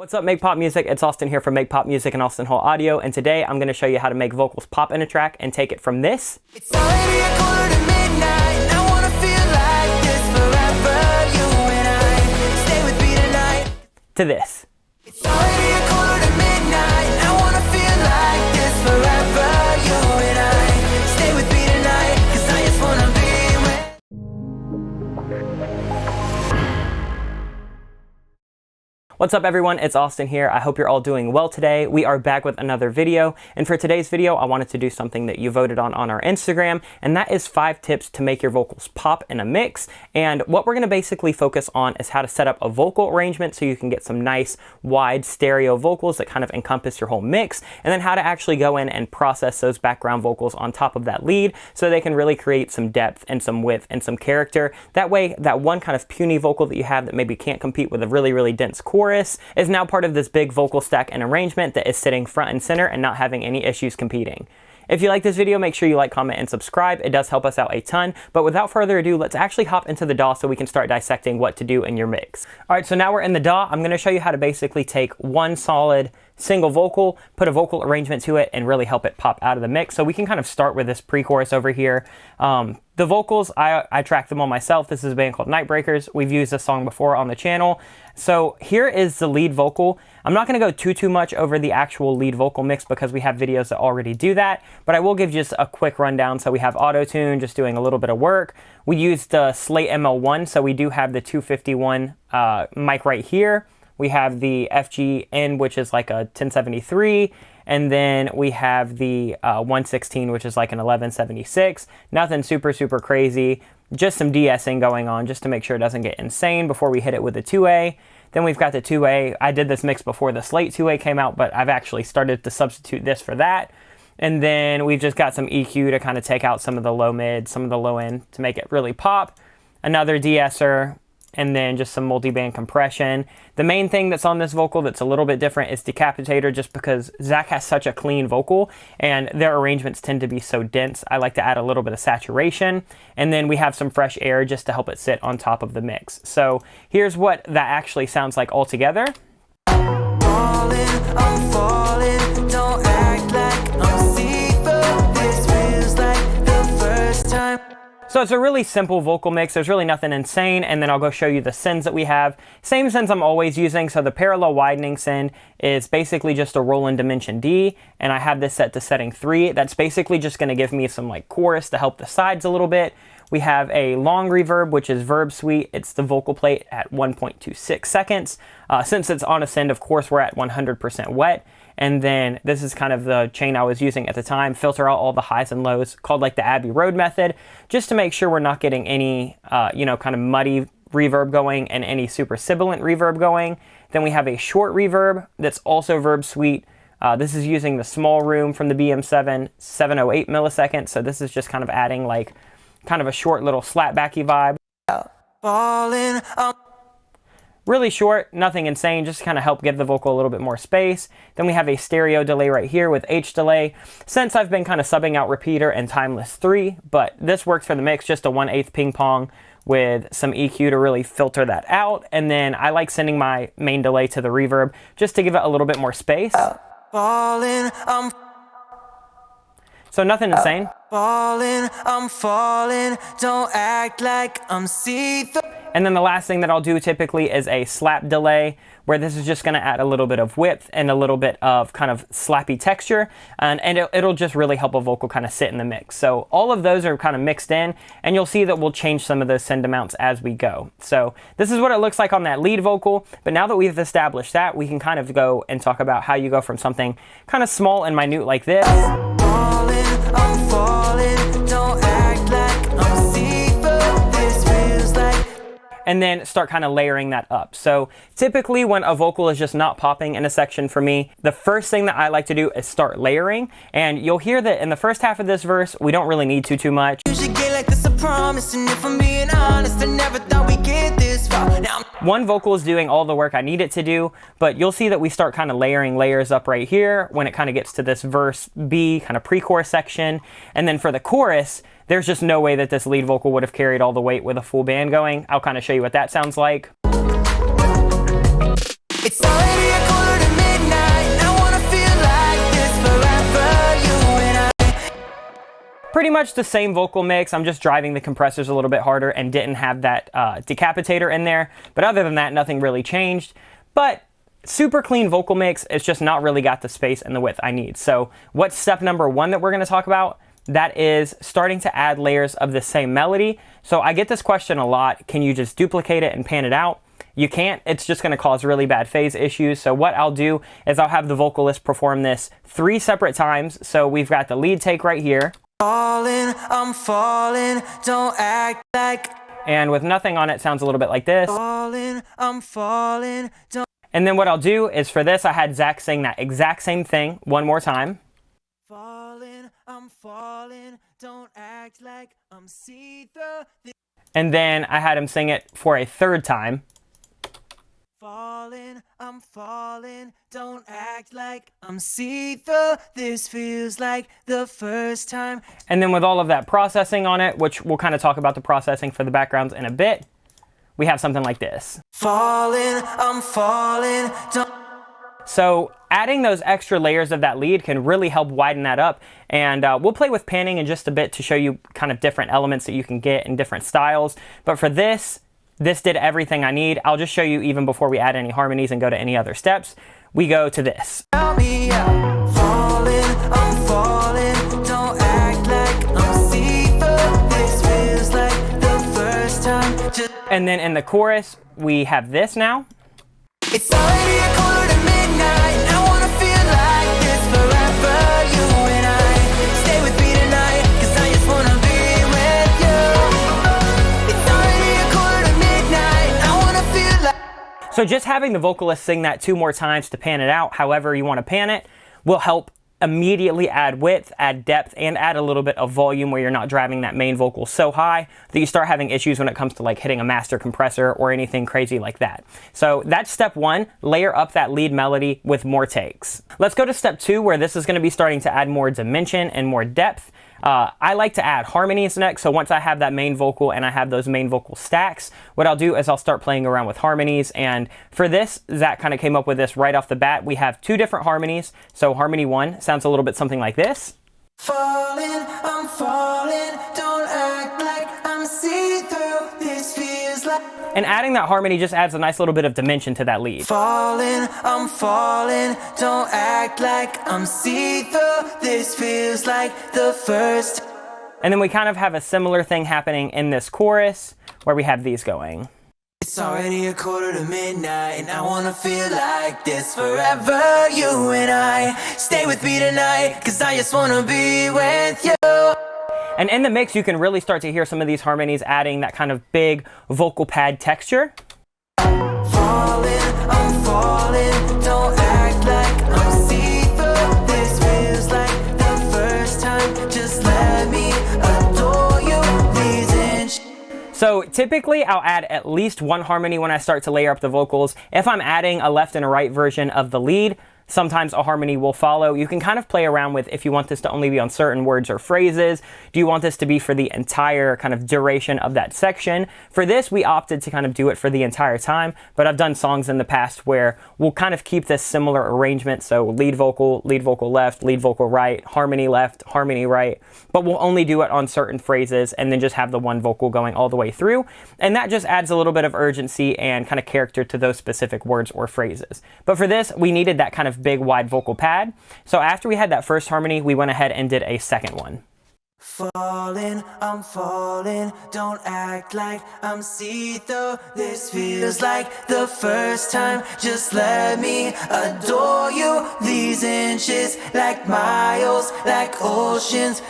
What's up, Make Pop Music? It's Austin here from Make Pop Music and Austin Hall Audio, and today I'm going to show you how to make vocals pop in a track and take it from this It's already a quarter to midnight. I wanna feel like this forever. You and I stay with me tonight. to this. It's already a quarter to midnight. I wanna feel like this forever. You and I stay with me tonight. 'Cause I just wanna be with. What's up, everyone? It's Austin here. I hope you're all doing well today. We are back with another video, and for today's video I wanted to do something that you voted on our Instagram, and that is 5 tips to make your vocals pop in a mix. And what we're going to basically focus on is how to set up a vocal arrangement so you can get some nice wide stereo vocals that kind of encompass your whole mix, and then how to actually go in and process those background vocals on top of that lead so they can really create some depth and some width and some character. That way that one kind of puny vocal that you have that maybe can't compete with a really dense chorus is now part of this big vocal stack and arrangement that is sitting front and center and not having any issues competing. If you like this video, make sure you like, comment, and subscribe. It does help us out a ton. But without further ado, let's actually hop into the DAW so we can start dissecting what to do in your mix. All right, so now we're in the DAW. I'm going to show you how to basically take one solid single vocal, put a vocal arrangement to it, and really help it pop out of the mix. So we can kind of start with this pre-chorus over here. The vocals, I track them all myself. This is a band called Nightbreakers. We've used this song before on the channel. So here is the lead vocal. I'm not going to go too much over the actual lead vocal mix because we have videos that already do that, but I will give just a quick rundown. So we have auto-tune, just doing a little bit of work. We used the Slate ML1, so we do have the 251 mic right here. We have the FGN, which is like a 1073, and then we have the 116, which is like an 1176. Nothing super crazy, just some de-essing going on just to make sure it doesn't get insane before we hit it with the 2A. Then we've got the 2A. I did this mix before the Slate 2A came out, but I've actually started to substitute this for that. And then we've just got some EQ to kind of take out some of the low mid, some of the low end to make it really pop. Another de-esser, and then just some multi-band compression. The main thing that's on this vocal that's a little bit different is Decapitator, just because Zach has such a clean vocal and their arrangements tend to be so dense. I like to add a little bit of saturation, and then we have some fresh air just to help it sit on top of the mix. So here's what that actually sounds like all together. I'm falling, don't act like I'm see-through. This feels like the first time. So it's a really simple vocal mix. There's really nothing insane, and then I'll go show you the sends that we have. Same sends I'm always using. So the parallel widening send is basically just a Roland Dimension D, and I have this set to setting 3. That's basically just going to give me some like chorus to help the sides a little bit. We have a long reverb, which is Verb Suite. It's the vocal plate at 1.26 seconds. Since it's on a send, of course, we're at 100% wet. And then this is kind of the chain I was using at the time. Filter out all the highs and lows, called like the Abbey Road method, just to make sure we're not getting any, kind of muddy reverb going and any super sibilant reverb going. Then we have a short reverb that's also Verb Suite. This is using the small room from the BM7, 708 milliseconds. So this is just kind of adding like kind of a short little slapbacky vibe. Falling, Really short, nothing insane, just to kind of help give the vocal a little bit more space. Then we have a stereo delay right here with H delay. Since I've been kind of subbing out repeater and timeless 3, but this works for the mix, just a 1/8 ping pong with some EQ to really filter that out. And then I like sending my main delay to the reverb just to give it a little bit more space. falling, So nothing insane. I'm falling, don't act like I'm see-through. And then the last thing that I'll do typically is a slap delay, where this is just going to add a little bit of width and a little bit of kind of slappy texture, and it'll just really help a vocal kind of sit in the mix. So all of those are kind of mixed in, and you'll see that we'll change some of those send amounts as we go. So this is what it looks like on that lead vocal, but now that we've established that, we can kind of go and talk about how you go from something kind of small and minute like this. I'm falling, don't act like I'm see-through. This feels like. And then start kind of layering that up. So typically when a vocal is just not popping in a section for me, the first thing that I like to do is start layering. And you'll hear that in the first half of this verse, we don't really need too much. You should get like this, I promise. And if I'm being honest, I never thought we'd get this far. Now one vocal is doing all the work I need it to do, but you'll see that we start kind of layering layers up right here when it kind of gets to this verse B kind of pre-chorus section. And then for the chorus, there's just no way that this lead vocal would have carried all the weight with a full band going. I'll kind of show you what that sounds like. It's already a quarter to midnight. I wanna feel like this forever, you and I. Pretty much the same vocal mix. I'm just driving the compressors a little bit harder and didn't have that decapitator in there. But other than that, nothing really changed. But super clean vocal mix. It's just not really got the space and the width I need. So what's step number one that we're going to talk about? That is starting to add layers of the same melody. So I get this question a lot. Can you just duplicate it and pan it out? You can't. It's just going to cause really bad phase issues. So what I'll do is I'll have the vocalist perform this 3 separate times. So we've got the lead take right here. Falling, I'm falling, don't act like. And with nothing on it, sounds a little bit like this. Falling, I'm falling, don't. And then what I'll do is for this, I had Zach sing that exact same thing one more time. Falling, I'm falling, don't act like I'm see-through. And then I had him sing it for a 3rd time. Falling, I'm falling, don't act like I'm see-through. This feels like the first time. And then with all of that processing on it, which we'll kind of talk about the processing for the backgrounds in a bit, we have something like this. Falling, I'm falling, don't. So adding those extra layers of that lead can really help widen that up. And we'll play with panning in just a bit to show you kind of different elements that you can get in different styles. But for this did everything I need. I'll just show you even before we add any harmonies and go to any other steps. We go to this. Me out. Falling, I'm falling, don't act like I'm see-through. This feels like the first time. Just. And then in the chorus, we have this now. It's already a quarter to midnight. I wanna feel like this forever, you and I. Stay with me tonight, 'cause I just wanna be with you. It's already a quarter to midnight. I wanna feel like. So just having the vocalist sing that 2 more times to pan it out, however you want to pan it, will help immediately add width, add depth, and add a little bit of volume where you're not driving that main vocal so high that you start having issues when it comes to like hitting a master compressor or anything crazy like that. So that's step 1, layer up that lead melody with more takes. Let's go to step 2, where this is going to be starting to add more dimension and more depth. I like to add harmonies next, so once I have that main vocal and I have those main vocal stacks, what I'll do is I'll start playing around with harmonies. And for this, Zach kind of came up with this right off the bat. We have 2 different harmonies. So harmony 1 sounds a little bit something like this. Falling, I'm falling, don't act like I'm see-through. This feels like. And adding that harmony just adds a nice little bit of dimension to that lead. Falling, I'm falling, don't act like I'm see-through. This feels like the first. And then we kind of have a similar thing happening in this chorus where we have these going. It's already a quarter to midnight, and I wanna feel like this forever, you and I. Stay with me tonight, 'cause I just wanna be with you. And in the mix, you can really start to hear some of these harmonies adding that kind of big vocal pad texture. Falling, I'm falling, don't act like I'm see-through. This feels like the first time, just let me adore you. These inches. So typically I'll add at least 1 harmony when I start to layer up the vocals. If I'm adding a left and a right version of the lead, sometimes a harmony will follow. You can kind of play around with if you want this to only be on certain words or phrases. Do you want this to be for the entire kind of duration of that section? For this, we opted to kind of do it for the entire time, but I've done songs in the past where we'll kind of keep this similar arrangement. So lead vocal left, lead vocal right, harmony left, harmony right, but we'll only do it on certain phrases and then just have the 1 vocal going all the way through. And that just adds a little bit of urgency and kind of character to those specific words or phrases. But for this, we needed that kind of big wide vocal pad. So after we had that first harmony, we went ahead and did a second one. Falling, I'm falling, don't act like I'm see-through. This feels like the first time, just let me adore you. These inches like miles, like oceans.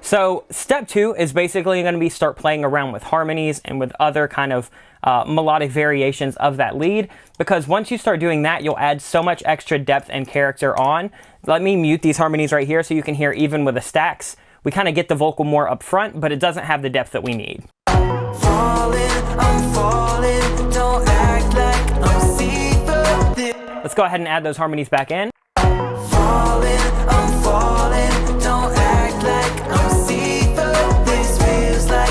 So step 2 is basically going to be start playing around with harmonies and with other kind of melodic variations of that lead, because once you start doing that, you'll add so much extra depth and character on. Let me mute these harmonies right here so you can hear even with the stacks. We kind of get the vocal more up front, but it doesn't have the depth that we need. Falling, I'm falling, don't act like I'm see-through. Let's go ahead and add those harmonies back in. Falling, I'm falling, don't act like I'm see-through. This feels like.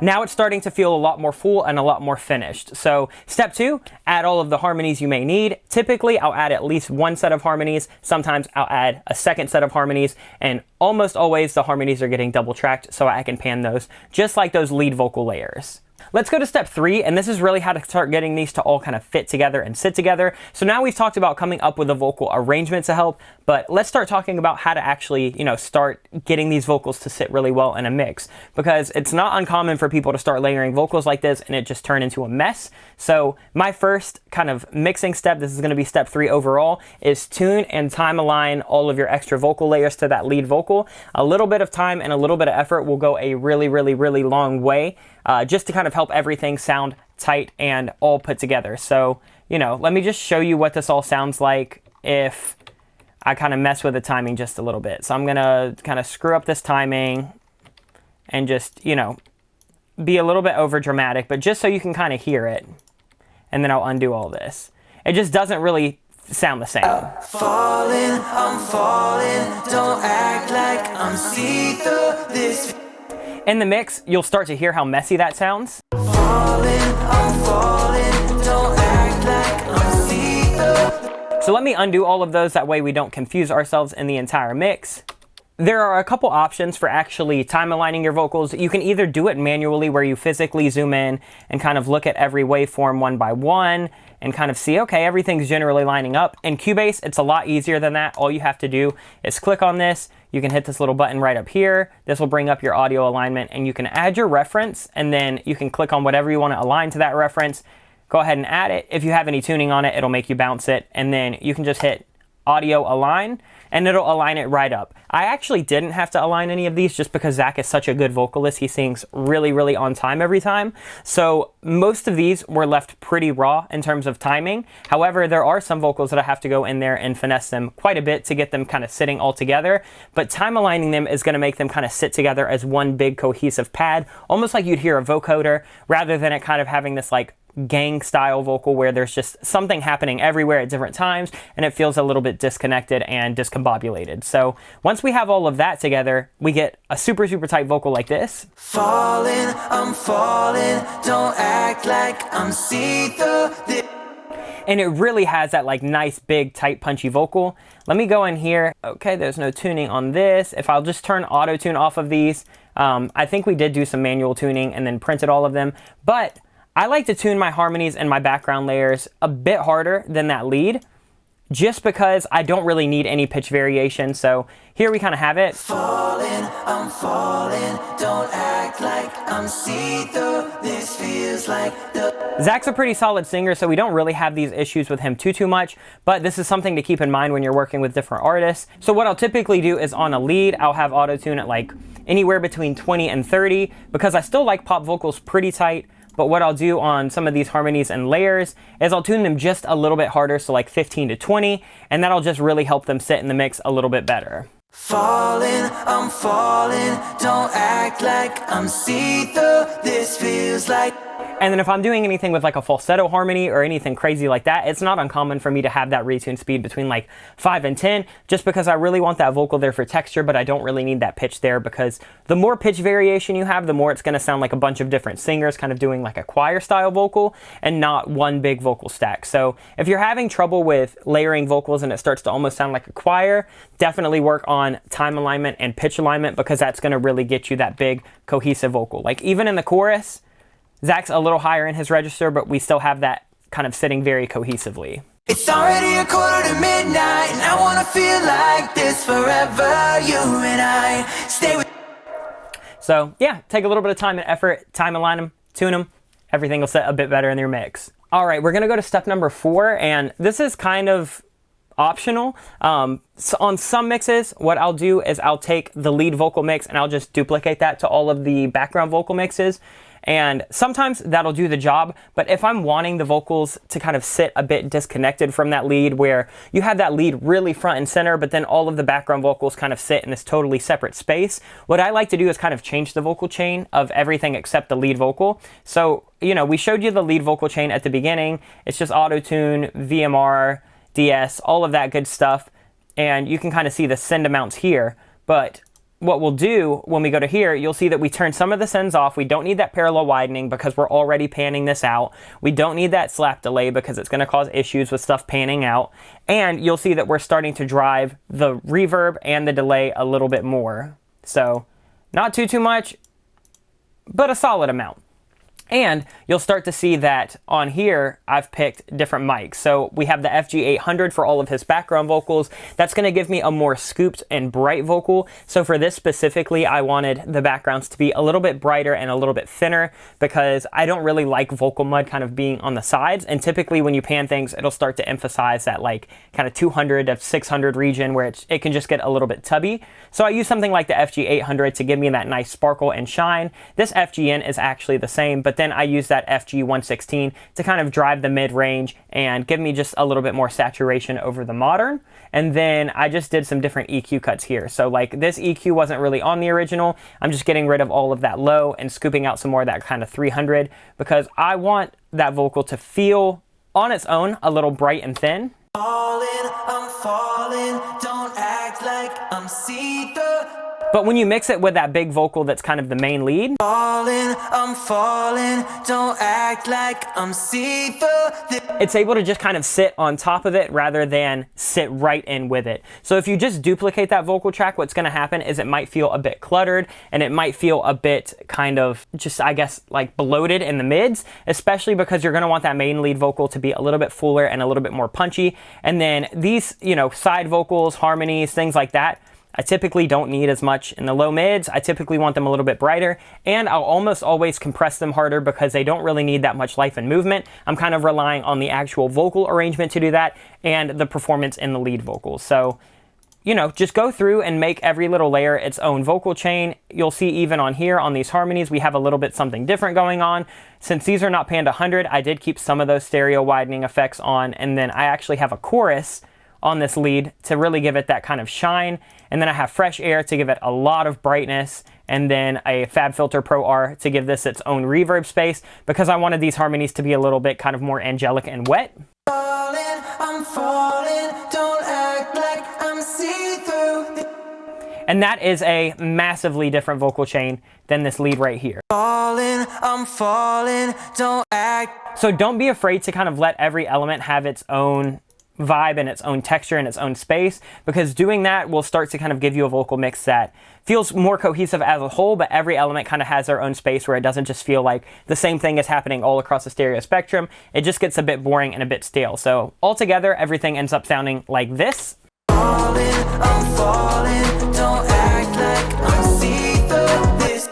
Now it's starting to feel a lot more full and a lot more finished. So step 2, add all of the harmonies you may need. Typically, I'll add at least one set of harmonies. Sometimes I'll add a second set of harmonies, and almost always the harmonies are getting double tracked so I can pan those, just like those lead vocal layers. Let's go to step 3, and this is really how to start getting these to all kind of fit together and sit together. So now we've talked about coming up with a vocal arrangement to help, but let's start talking about how to actually, start getting these vocals to sit really well in a mix, because it's not uncommon for people to start layering vocals like this and it just turn into a mess. So my first kind of mixing step, this is going to be step 3 overall, is tune and time align all of your extra vocal layers to that lead vocal. A little bit of time and a little bit of effort will go a really, really, really long way. Just to kind of help everything sound tight and all put together. So, let me just show you what this all sounds like if I kind of mess with the timing just a little bit. So I'm going to kind of screw up this timing and just, be a little bit over dramatic, but just so you can kind of hear it. And then I'll undo all this. It just doesn't really sound the same. I'm falling, don't act like I'm see-through this. In the mix, you'll start to hear how messy that sounds. I'm falling, don't act like I'm see-through. So let me undo all of those, that way we don't confuse ourselves in the entire mix. There are a couple options for actually time aligning your vocals. You can either do it manually, where you physically zoom in and kind of look at every waveform one by one and kind of see, okay, everything's generally lining up. In Cubase, it's a lot easier than that. All you have to do is click on this. You can hit this little button right up here. This will bring up your audio alignment, and you can add your reference, and then you can click on whatever you want to align to that reference. Go ahead and add it. If you have any tuning on it, it'll make you bounce it, and then you can just hit audio align, and it'll align it right up. I actually didn't have to align any of these just because Zach is such a good vocalist. He sings really, really on time every time. So most of these were left pretty raw in terms of timing. However, there are some vocals that I have to go in there and finesse them quite a bit to get them kind of sitting all together. But time aligning them is going to make them kind of sit together as one big cohesive pad, almost like you'd hear a vocoder, rather than it kind of having this like gang style vocal where there's just something happening everywhere at different times and it feels a little bit disconnected and discombobulated. So once we have all of that together, we get a super, super tight vocal like this. I'm falling, don't act like I'm see-through this. And it really has that like nice, big, tight, punchy vocal. Let me go in here. Okay, there's no tuning on this. If I'll just turn auto tune off of these, I think we did do some manual tuning and then printed all of them, but I like to tune my harmonies and my background layers a bit harder than that lead, just because I don't really need any pitch variation. So here we kind of have it. I'm falling, don't act like I'm see-through, this feels like the... Zach's a pretty solid singer, so we don't really have these issues with him too much, but this is something to keep in mind when you're working with different artists. So what I'll typically do is on a lead, I'll have auto tune at like anywhere between 20 and 30, because I still like pop vocals pretty tight. But what I'll do on some of these harmonies and layers is I'll tune them just a little bit harder, so like 15 to 20, and that'll just really help them sit in the mix a little bit better. I'm falling, don't act like I'm see-through, this feels like... And then if I'm doing anything with like a falsetto harmony or anything crazy like that, it's not uncommon for me to have that retune speed between like 5 and 10, just because I really want that vocal there for texture, but I don't really need that pitch there, because the more pitch variation you have, the more it's going to sound like a bunch of different singers kind of doing like a choir style vocal and not one big vocal stack. So if you're having trouble with layering vocals and it starts to almost sound like a choir, definitely work on time alignment and pitch alignment, because that's going to really get you that big cohesive vocal. Like even in the chorus, Zach's a little higher in his register, but we still have that kind of sitting very cohesively. It's already 1:45 and I wanna feel like this forever, you and I stay with... So yeah, take a little bit of time and effort, time align them, tune them, everything will sit a bit better in your mix. All right, we're gonna go to step number 4, and this is kind of optional. So on some mixes, what I'll do is I'll take the lead vocal mix and I'll just duplicate that to all of the background vocal mixes. And sometimes that'll do the job, but if I'm wanting the vocals to kind of sit a bit disconnected from that lead, where you have that lead really front and center, but then all of the background vocals kind of sit in this totally separate space, what I like to do is kind of change the vocal chain of everything except the lead vocal. So, we showed you the lead vocal chain at the beginning. It's just auto-tune, VMR, DS, all of that good stuff. And you can kind of see the send amounts here, but what we'll do when we go to here, you'll see that we turn some of the sends off. We don't need that parallel widening because we're already panning this out. We don't need that slap delay because it's going to cause issues with stuff panning out. And you'll see that we're starting to drive the reverb and the delay a little bit more. So not too much, but a solid amount. And you'll start to see that on here, I've picked different mics. So we have the FG800 for all of his background vocals. That's going to give me a more scooped and bright vocal. So for this specifically, I wanted the backgrounds to be a little bit brighter and a little bit thinner because I don't really like vocal mud kind of being on the sides. And typically when you pan things, it'll start to emphasize that like kind of 200 to 600 region where it can just get a little bit tubby. So I use something like the FG800 to give me that nice sparkle and shine. This FGN is actually the same, but then I use that FG116 to kind of drive the mid-range and give me just a little bit more saturation over the modern. And then I just did some different EQ cuts here. So like this EQ wasn't really on the original. I'm just getting rid of all of that low and scooping out some more of that kind of 300 because I want that vocal to feel on its own a little bright and thin. Falling, I'm falling, don't act like I'm see-through. But when you mix it with that big vocal that's kind of the main lead, Falling, I'm falling, don't act like I'm see-through. it's able to just kind of sit on top of it rather than sit right in with it. So if you just duplicate that vocal track, what's going to happen is it might feel a bit cluttered and it might feel a bit kind of just, I guess, like bloated in the mids, especially because you're going to want that main lead vocal to be a little bit fuller and a little bit more punchy. And then these, you know, side vocals, harmonies, things like that, I typically don't need as much in the low mids. I typically want them a little bit brighter, and I'll almost always compress them harder because they don't really need that much life and movement. I'm kind of relying on the actual vocal arrangement to do that and the performance in the lead vocals. So, you know, just go through and make every little layer its own vocal chain. You'll see even on here on these harmonies, we have a little bit something different going on. Since these are not panned 100, I did keep some of those stereo widening effects on, and then I actually have a chorus on this lead to really give it that kind of shine. And then I have Fresh Air to give it a lot of brightness, and then a FabFilter Pro R to give this its own reverb space because I wanted these harmonies to be a little bit kind of more angelic and wet. Falling, I'm falling, don't act like I'm see-through. And that is a massively different vocal chain than this lead right here. Falling, I'm falling, don't act. So don't be afraid to kind of let every element have its own vibe and its own texture and its own space, because doing that will start to kind of give you a vocal mix that feels more cohesive as a whole, but every element kind of has their own space where it doesn't just feel like the same thing is happening all across the stereo spectrum. It just gets a bit boring and a bit stale. So altogether, everything ends up sounding like this. Falling, I'm falling, don't act like I'm see-through this.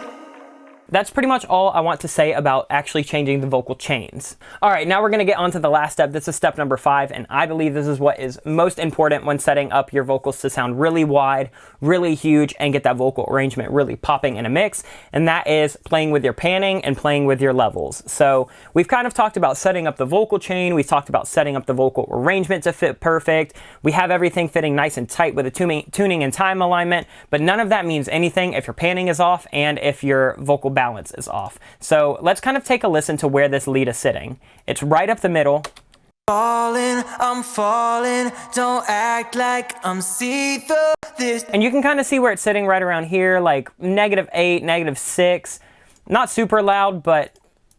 That's pretty much all I want to say about actually changing the vocal chains. All right, now we're gonna get on to the last step. This is step number 5, and I believe this is what is most important when setting up your vocals to sound really wide, really huge, and get that vocal arrangement really popping in a mix, and that is playing with your panning and playing with your levels. So we've kind of talked about setting up the vocal chain, we've talked about setting up the vocal arrangement to fit perfect, we have everything fitting nice and tight with a tuning and time alignment, but none of that means anything if your panning is off and if your vocal balance is off. So let's kind of take a listen to where this lead is sitting. It's right up the middle. Falling, I'm falling, don't act like I'm see-through this. And you can kind of see where it's sitting right around here, like -8, -6. Not super loud, but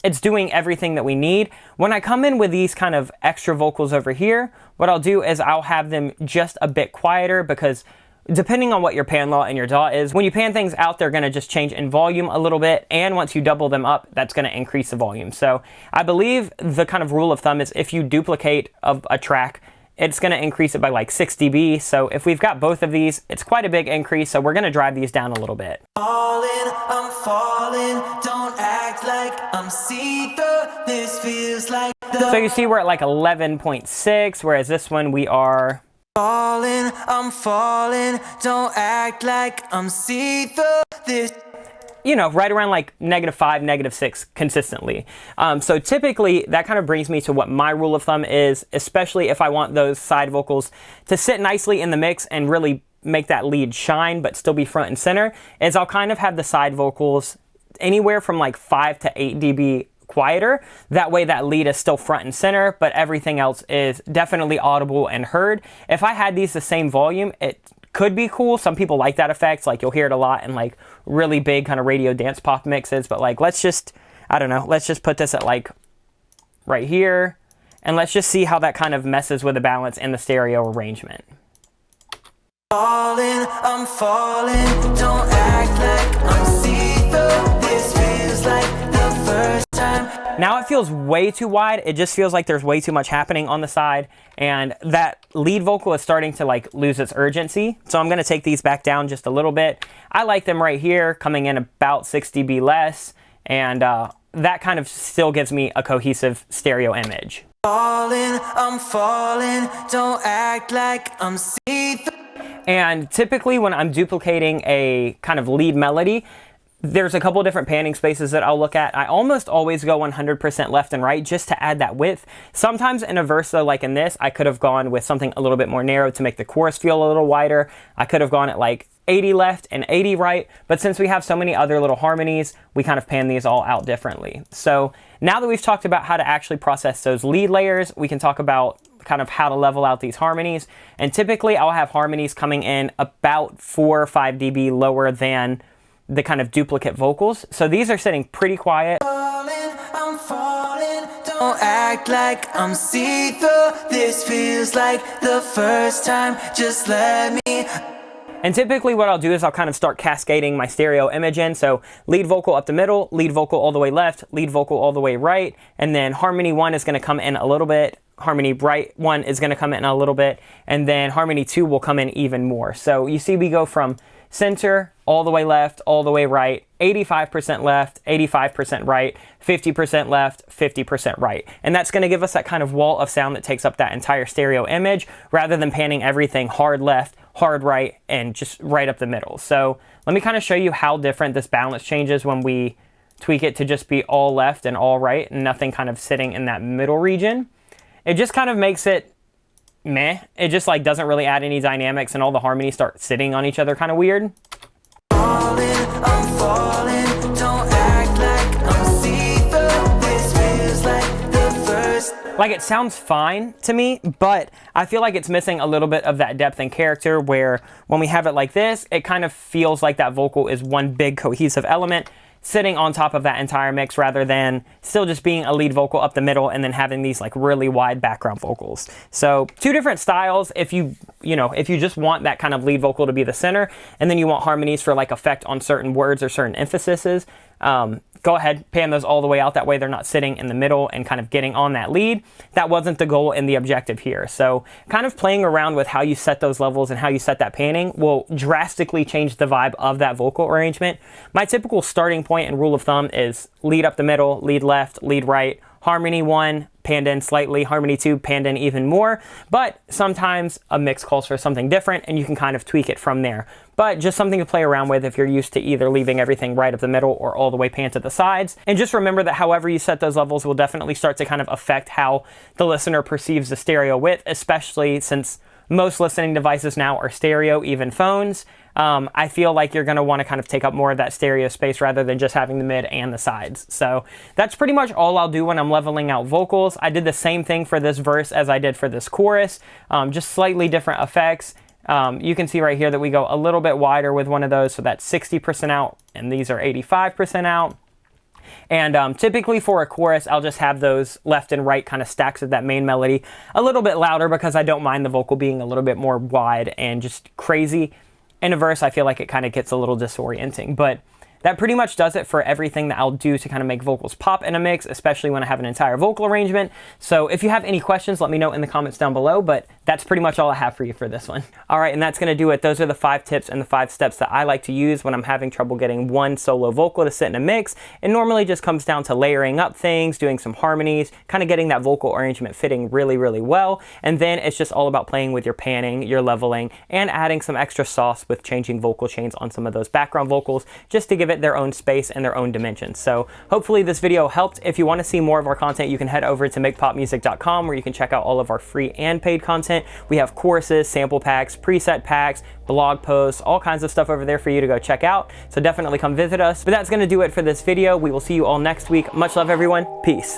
it's doing everything that we need. When I come in with these kind of extra vocals over here, what I'll do is I'll have them just a bit quieter, because depending on what your pan law and your DAW is, when you pan things out, they're going to just change in volume a little bit, and once you double them up, that's going to increase the volume. So I believe the kind of rule of thumb is if you duplicate a track, it's going to increase it by like 6 dB. So if we've got both of these, it's quite a big increase, so we're going to drive these down a little bit. Falling, I'm falling, don't act like I'm see-through, this feels like So you see we're at like 11.6, whereas this one we are... Falling, I'm falling, don't act like I'm see-through this. You know, right around like -5, -6 consistently. So typically that kind of brings me to what my rule of thumb is, especially if I want those side vocals to sit nicely in the mix and really make that lead shine but still be front and center, is I'll kind of have the side vocals anywhere from like 5 to 8 dB quieter. That way that lead is still front and center, but everything else is definitely audible and heard. If I had these the same volume, it could be cool. Some people like that effect. Like you'll hear it a lot in like really big kind of radio dance pop mixes. But like, let's just, I don't know, let's just put this at like right here. And let's just see how that kind of messes with the balance in the stereo arrangement. Falling, I'm falling, don't act like I'm see-through. This feels like the first time. Now it feels way too wide. It just feels like there's way too much happening on the side, and that lead vocal is starting to like lose its urgency. So I'm gonna take these back down just a little bit. I like them right here, coming in about 6 dB less, and that kind of still gives me a cohesive stereo image. Falling, I'm falling, don't act like I'm see-through. And typically when I'm duplicating a kind of lead melody, there's a couple different panning spaces that I'll look at. I almost always go 100% left and right just to add that width. Sometimes in a verse, though, like in this, I could have gone with something a little bit more narrow to make the chorus feel a little wider. I could have gone at like 80 left and 80 right, but since we have so many other little harmonies, we kind of pan these all out differently. So now that we've talked about how to actually process those lead layers, we can talk about kind of how to level out these harmonies. And typically I'll have harmonies coming in about 4 or 5 dB lower than the kind of duplicate vocals. So these are sitting pretty quiet. I'm falling, don't act like I'm see-through. This feels like the first time, just let me. And typically what I'll do is I'll kind of start cascading my stereo image in. So lead vocal up the middle, lead vocal all the way left, lead vocal all the way right, and then harmony 1 is going to come in a little bit, harmony right 1 is going to come in a little bit, and then harmony 2 will come in even more. So you see we go from center, all the way left, all the way right, 85% left, 85% right, 50% left, 50% right. And that's gonna give us that kind of wall of sound that takes up that entire stereo image, rather than panning everything hard left, hard right, and just right up the middle. So let me kind of show you how different this balance changes when we tweak it to just be all left and all right, and nothing kind of sitting in that middle region. It just kind of makes it meh. It just like doesn't really add any dynamics, and all the harmonies start sitting on each other kind of weird. I'm falling, don't act like I'm see-through. This feels like the first. Like it sounds fine to me, but I feel like it's missing a little bit of that depth and character, where when we have it like this, it kind of feels like that vocal is one big cohesive element sitting on top of that entire mix, rather than still just being a lead vocal up the middle and then having these like really wide background vocals. So two different styles. If you just want that kind of lead vocal to be the center, and then you want harmonies for like effect on certain words or certain emphases, go ahead, pan those all the way out. That way they're not sitting in the middle and kind of getting on that lead. That wasn't the goal and the objective here. So kind of playing around with how you set those levels and how you set that panning will drastically change the vibe of that vocal arrangement. My typical starting point and rule of thumb is lead up the middle, lead left, lead right, harmony 1, panned in slightly, harmony 2, panned in even more, but sometimes a mix calls for something different and you can kind of tweak it from there. But just something to play around with if you're used to either leaving everything right up the middle or all the way panned to the sides. And just remember that however you set those levels will definitely start to kind of affect how the listener perceives the stereo width, especially since most listening devices now are stereo, even phones. I feel like you're going to want to kind of take up more of that stereo space rather than just having the mid and the sides. So that's pretty much all I'll do when I'm leveling out vocals. I did the same thing for this verse as I did for this chorus, just slightly different effects. You can see right here that we go a little bit wider with one of those, so that's 60% out, and these are 85% out. And typically for a chorus, I'll just have those left and right kind of stacks of that main melody a little bit louder, because I don't mind the vocal being a little bit more wide and just crazy. In a verse, I feel like it kind of gets a little disorienting, but that pretty much does it for everything that I'll do to kind of make vocals pop in a mix, especially when I have an entire vocal arrangement. So if you have any questions, let me know in the comments down below, but that's pretty much all I have for you for this one. All right, and that's gonna do it. Those are the 5 tips and the 5 steps that I like to use when I'm having trouble getting one solo vocal to sit in a mix. It normally just comes down to layering up things, doing some harmonies, kind of getting that vocal arrangement fitting really, really well. And then it's just all about playing with your panning, your leveling, and adding some extra sauce with changing vocal chains on some of those background vocals, just to give it their own space and their own dimensions. So hopefully this video helped. If you want to see more of our content, you can head over to makepopmusic.com, where you can check out all of our free and paid content. We have courses, sample packs, preset packs, blog posts, all kinds of stuff over there for you to go check out. So definitely come visit us. But that's going to do it for this video. We will see you all next week. Much love, everyone. Peace.